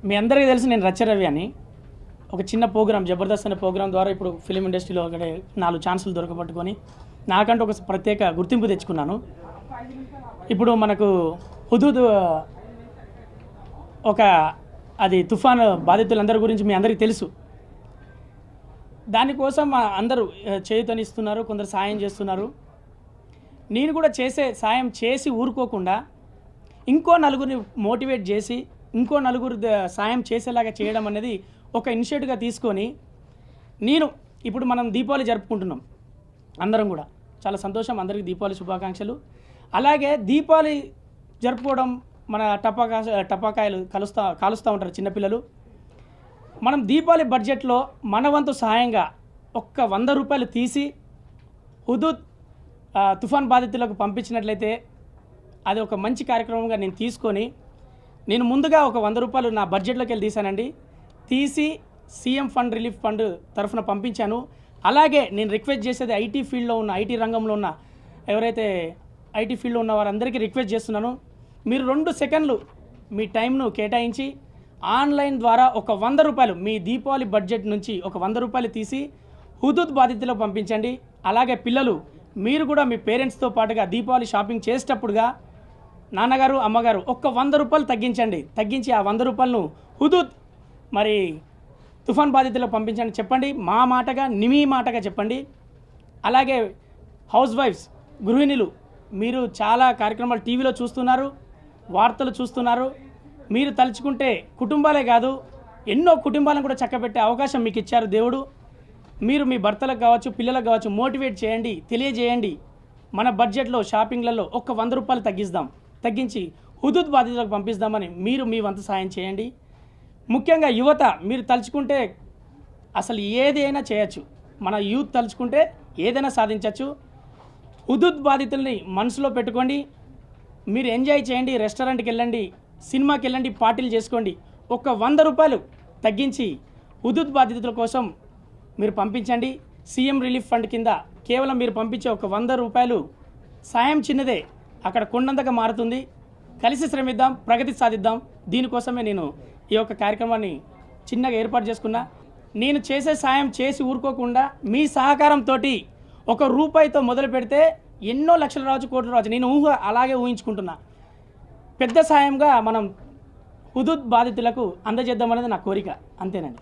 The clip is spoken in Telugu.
మీ అందరికీ తెలుసు నేను రవి అని ఒక చిన్న ప్రోగ్రామ్ జబర్దస్త్ అనే ప్రోగ్రామ్ ద్వారా ఇప్పుడు ఫిలిం ఇండస్ట్రీలో ఒకటే 4 ఛాన్సులు దొరకబట్టుకొని నాకంటూ ఒక ప్రత్యేక గుర్తింపు తెచ్చుకున్నాను. ఇప్పుడు మనకు హుదూద్ ఒక అది తుఫాను బాధితులందరి గురించి మీ అందరికీ తెలుసు. దానికోసం అందరూ చేయూతనిస్తున్నారు, కొందరు సాయం చేస్తున్నారు. నేను కూడా సాయం చేసి ఊరుకోకుండా ఇంకో నలుగురిని మోటివేట్ చేసి ఇంకో నలుగురు సాయం చేసేలాగా చేయడం అనేది ఒక ఇనిషియేటివ్గా తీసుకొని నేను ఇప్పుడు మనం దీపావళి జరుపుకుంటున్నాం అందరం కూడా. చాలా సంతోషం, అందరికీ దీపావళి శుభాకాంక్షలు. అలాగే దీపావళి జరుపుకోవడం మన టపాకాయలు కాలుస్తూ ఉంటారు చిన్నపిల్లలు. మనం దీపావళి బడ్జెట్లో మన వంతు సహాయంగా ఒక్క 100 రూపాయలు తీసి హుదూద్ తుఫాన్ బాధితులకు పంపించినట్లయితే అది ఒక మంచి కార్యక్రమంగా నేను తీసుకొని నేను ముందుగా ఒక 100 రూపాయలు నా బడ్జెట్లోకి వెళ్ళి తీశానండి. తీసి సీఎం ఫండ్ రిలీఫ్ ఫండ్ తరఫున పంపించాను. అలాగే నేను రిక్వెస్ట్ చేసేది ఐటీ రంగంలో ఉన్న ఎవరైతే ఐటీ ఫీల్డ్లో ఉన్న వారందరికీ రిక్వెస్ట్ చేస్తున్నాను, మీరు 2 సెకండ్లు మీ టైంను కేటాయించి ఆన్లైన్ ద్వారా ఒక 100 రూపాయలు మీ దీపావళి బడ్జెట్ నుంచి ఒక 100 రూపాయలు తీసి హుదూద్ బాధితులకు పంపించండి. అలాగే పిల్లలు మీరు కూడా మీ పేరెంట్స్తో పాటుగా దీపావళి షాపింగ్ చేసేటప్పుడుగా నాన్నగారు అమ్మగారు ఒక్క 100 రూపాయలు తగ్గించి ఆ 100 రూపాయలను హుదూద్ మరి తుఫాన్ బాధితులకు పంపించండి చెప్పండి. మా మాటగా మీ మాటగా చెప్పండి. అలాగే హౌస్ వైఫ్స్, గృహిణులు, మీరు చాలా కార్యక్రమాలు టీవీలో చూస్తున్నారు, వార్తలు చూస్తున్నారు. మీరు తలుచుకుంటే కుటుంబాలే కాదు ఎన్నో కుటుంబాలను కూడా చక్కబెట్టే అవకాశం మీకు ఇచ్చారు దేవుడు. మీరు మీ భర్తలకు కావచ్చు, పిల్లలకు కావచ్చు మోటివేట్ చేయండి, తెలియజేయండి. మన బడ్జెట్లో షాపింగ్లలో ఒక్క 100 రూపాయలు తగ్గించి హుదూద్ బాధితులకు పంపిస్తామని మీరు మీ వంతు సాయం చేయండి. ముఖ్యంగా యువత, మీరు తలుచుకుంటే అసలు ఏదైనా చేయొచ్చు. మన యూత్ తలుచుకుంటే ఏదైనా సాధించవచ్చు. హుదూద్ బాధితుల్ని మనసులో పెట్టుకోండి. మీరు ఎంజాయ్ చేయండి, రెస్టారెంట్కి వెళ్ళండి, సినిమాకి వెళ్ళండి, పార్టీలు చేసుకోండి. ఒక్క 100 రూపాయలు తగ్గించి హుదూద్ బాధితుల కోసం మీరు పంపించండి. సీఎం రిలీఫ్ ఫండ్ కింద కేవలం మీరు పంపించే ఒక 100 రూపాయలు సాయం చిన్నదే అక్కడ కొండంతగా మారుతుంది. కలిసి శ్రమిద్దాం, ప్రగతి సాధిద్దాం. దీనికోసమే నేను ఈ యొక్క కార్యక్రమాన్ని చిన్నగా ఏర్పాటు చేసుకున్నా. నేను చేసే సాయం చేసి ఊరుకోకుండా మీ సహకారంతో ఒక రూపాయితో మొదలు పెడితే ఎన్నో లక్షలు రావచ్చు, కోట్లు రావచ్చు. నేను అలాగే ఊహించుకుంటున్నా. పెద్ద సాయంగా మనం హుదూద్ బాధితులకు అందజేద్దామనేది నా కోరిక, అంతేనండి.